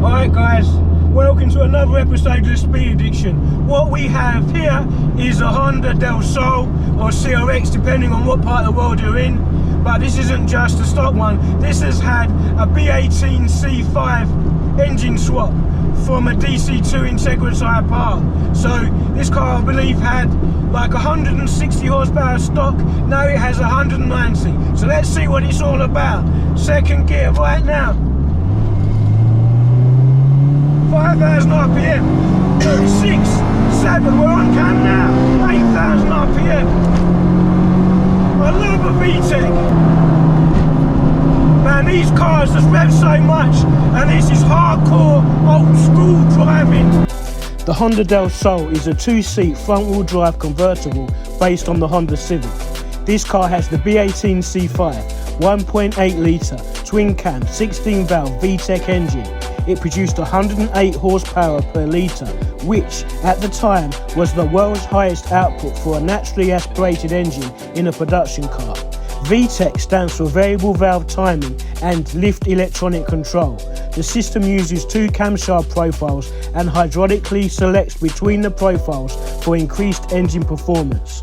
Alright guys, welcome to another episode of the Speed Addiction. What we have here is a Honda Del Sol or CRX, depending on what part of the world you're in. But this isn't just a stock one. This has had a B18 C5 engine swap from a DC2 Integra type R. So this car, I believe, had like 160 horsepower stock. Now it has 190. So let's see what it's all about. Second gear right now. 5,000 RPM, 6, 7, we're on cam now, 8,000 RPM. I love a VTEC. Man, these cars just rev so much, and this is hardcore old school driving. The Honda Del Sol is a 2-seat front-wheel drive convertible based on the Honda Civic. This car has the B18 C5, 1.8 litre, twin-cam, 16-valve VTEC engine. It produced 108 horsepower per litre, which at the time was the world's highest output for a naturally aspirated engine in a production car. VTEC stands for variable valve timing and lift electronic control. The system uses 2 camshaft profiles and hydraulically selects between the profiles for increased engine performance.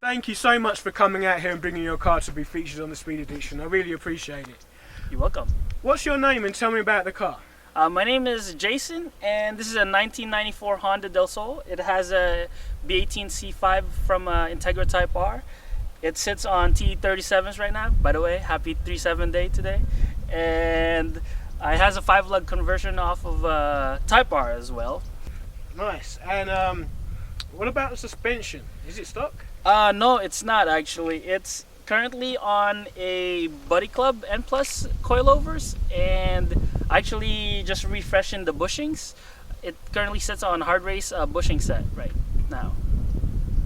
Thank you so much for coming out here and bringing your car to be featured on the Speed Addiction. I really appreciate it. You're welcome. What's your name and tell me about the car? My name is Jason, and this is a 1994 Honda Del Sol. It has a B18 C5 from Integra Type R. It sits on T37s right now. By the way, happy 37 day today. And it has a 5-lug conversion off of Type R as well. Nice. And what about the suspension? Is it stock? No, it's not actually. It's currently on a Buddy Club N Plus coilovers, and actually just refreshing the bushings. It currently sits on hard race bushing set right now.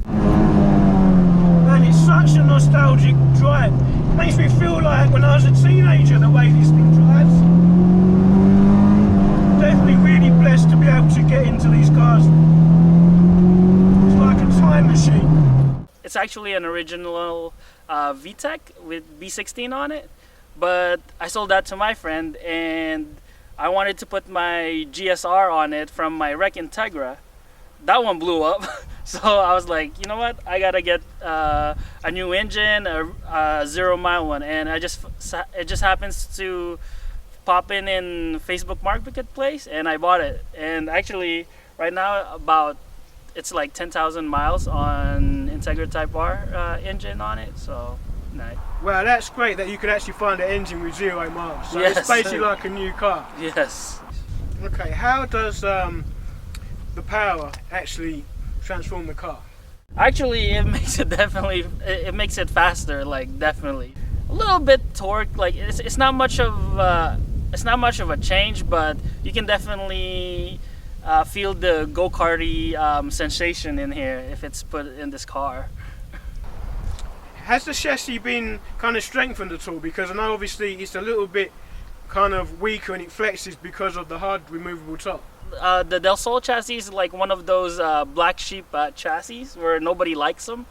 Man, it's such a nostalgic drive. It makes me feel like when I was a teenager, the way this thing drives. Definitely really blessed to be able to get into these cars. It's like a time machine. It's actually an original VTEC with B16 on it, but I sold that to my friend, and I wanted to put my GSR on it from my Rec Integra. That one blew up, so I was like, you know what? I gotta get a new engine, a 0-mile one, and it just happens to pop in Facebook Marketplace, and I bought it. And actually, right now it's like 10,000 miles on Integra Type R engine on it, so nice. Well, that's great that you could actually find an engine with 0 miles. So yes. It's basically like a new car. Yes. Okay, how does the power actually transform the car? Actually, it makes it faster, like definitely. A little bit torque, like it's not much of a change, but you can definitely feel the go-karty sensation in here if it's put in this car. Has the chassis been kind of strengthened at all? Because I know obviously it's a little bit kind of weaker and it flexes because of the hard removable top. The Del Sol chassis is like one of those black sheep chassis where nobody likes them.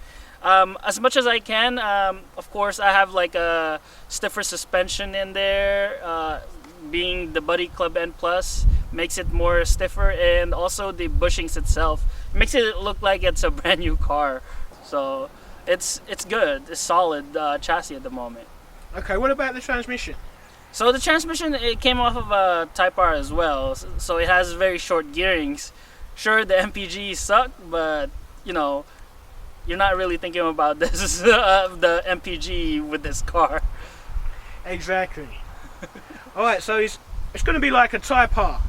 As much as I can, of course, I have like a stiffer suspension in there. Being the Buddy Club N Plus makes it more stiffer, and also the bushings itself makes it look like it's a brand new car. So it's good. It's solid chassis at the moment. Okay, what about the transmission? So the transmission, it came off of a Type R as well, so it has very short gearings. Sure, the MPGs suck, but you know, you're not really thinking about this the MPG with this car. Exactly. Alright, so it's going to be like a Type R,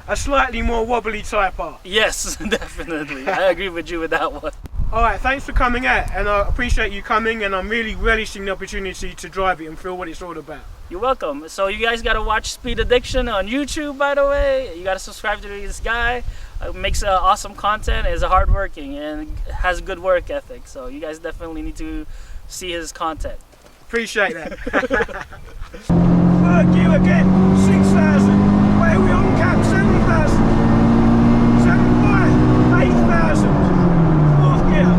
a slightly more wobbly Type R. Yes, definitely. I agree with you with that one. Alright, thanks for coming out, and I appreciate you coming, and I'm really relishing the opportunity to drive it and feel what it's all about. You're welcome. So you guys got to watch Speed Addiction on YouTube, by the way. You got to subscribe to this guy. Makes awesome content, is hardworking, and has good work ethic. So you guys definitely need to see his content. Appreciate that. Fuck you again. 6,000. Where are we on cap? 7,000. 7,500. 8,000. Fourth gear.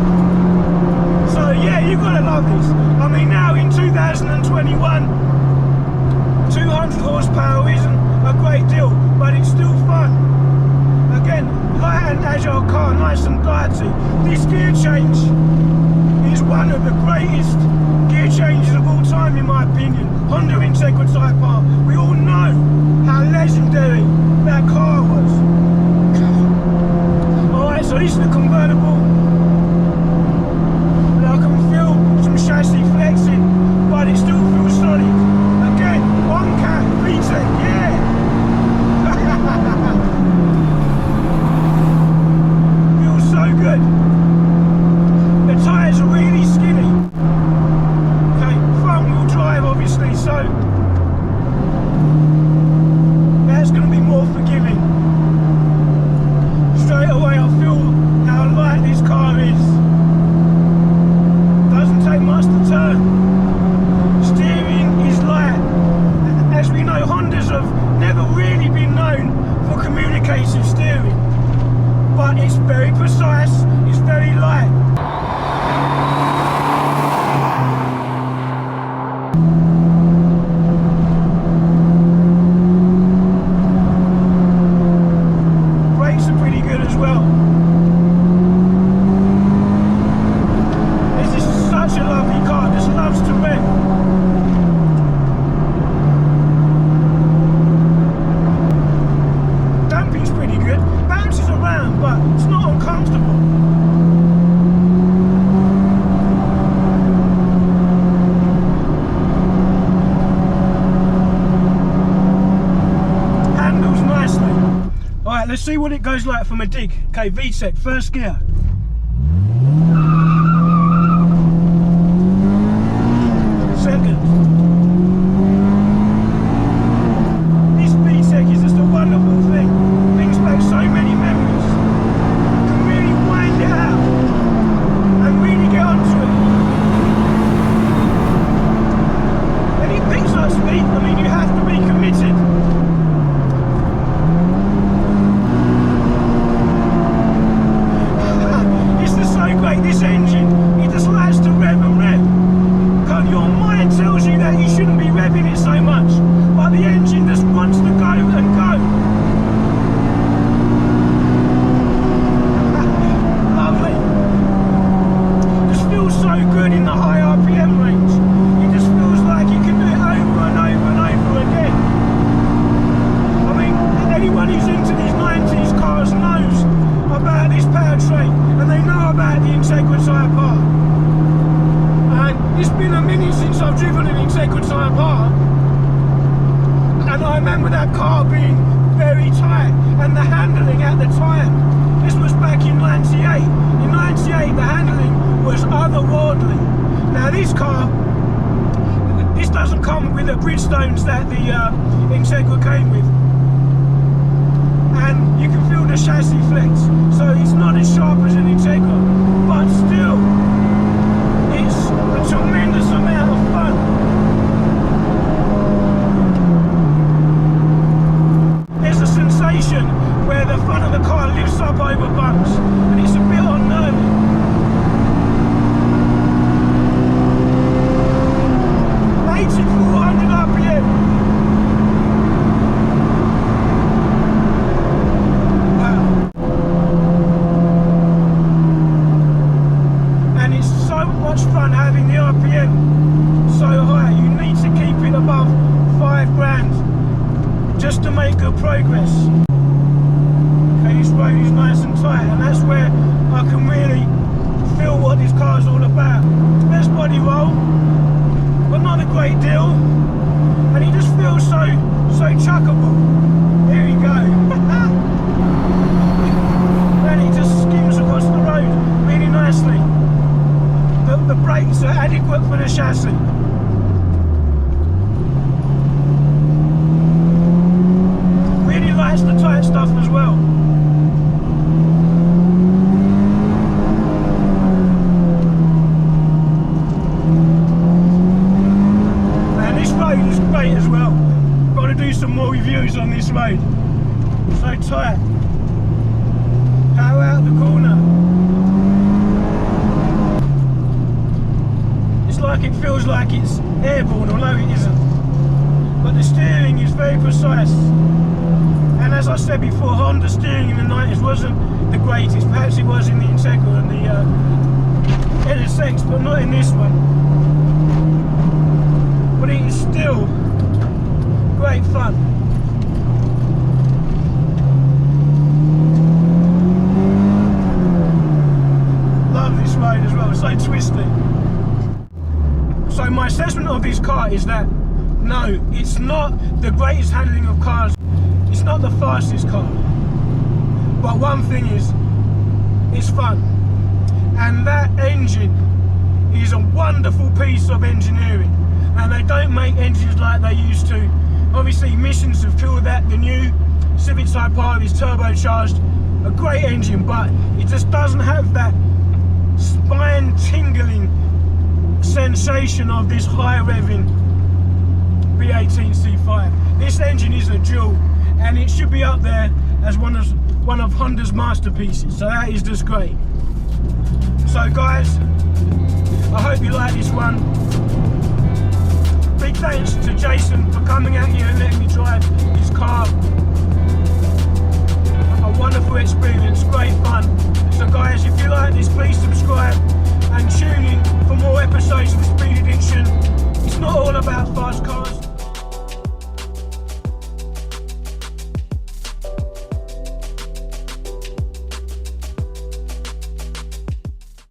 see what it goes like from a dig. Okay, VTEC, first gear. Second. This VTEC is just a wonderful thing. Brings back so many memories. You can really wind it out and really get onto it. And it picks up speed. I mean, you have to be committed. This engine, it just likes to rev and rev. Your mind tells you that you shouldn't be revving it so much, but the engine just wants to go and go. Lovely. Just feels so good in the high RPM range. It just feels like you can do it over and over and over again. I mean, anyone who's into these 90s cars knows about this powertrain, and they know about the Integra tyre part. And it's been a minute since I've driven an Integra tyre part, and I remember that car being very tight, and the handling at the time, this was back in 98. In 98 the handling was otherworldly. Now this car, this doesn't come with the Bridgestones that the Integra came with. And you can feel the chassis flex, so it's not as sharp as an Integra, but still, it's a tremendous amount of fun. There's a sensation where the front of the car lifts up over bumps, and it's a bit unnerving. 8400 RPM. Fun having the RPM so high. You need to keep it above 5 grand just to make good progress. Okay, this road is nice and tight, and that's where I can really feel what this car is all about. Best body roll, but not a great deal, and it just feels so chuckable. Here we go. And it just skims across the road really nicely. The brakes are adequate for the chassis. Really likes the tight stuff as well. And this road is great as well. Got to do some more reviews on this road. So tight. How out the corner. It feels like it's airborne, although it isn't. But the steering is very precise. And as I said before, Honda steering in the 90s wasn't the greatest. Perhaps it was in the Integra and the NSX, but not in this one. But it is still great fun. Love this road as well, it's so twisty. So my assessment of this car is that, no, it's not the greatest handling of cars, it's not the fastest car, but one thing is, it's fun, and that engine is a wonderful piece of engineering, and they don't make engines like they used to. Obviously emissions have killed that. The new Civic Type R is turbocharged, a great engine, but it just doesn't have that spine tingling sensation of this high revving V18 C5. This engine is a jewel, and it should be up there as one of Honda's masterpieces, so that is just great. So guys, I hope you like this one. Big thanks to Jason for coming out here and letting me drive his car. A wonderful experience, great fun. So guys, if you like this, please subscribe and tune in for more episodes of the Speed Addiction. It's not all about fast cars.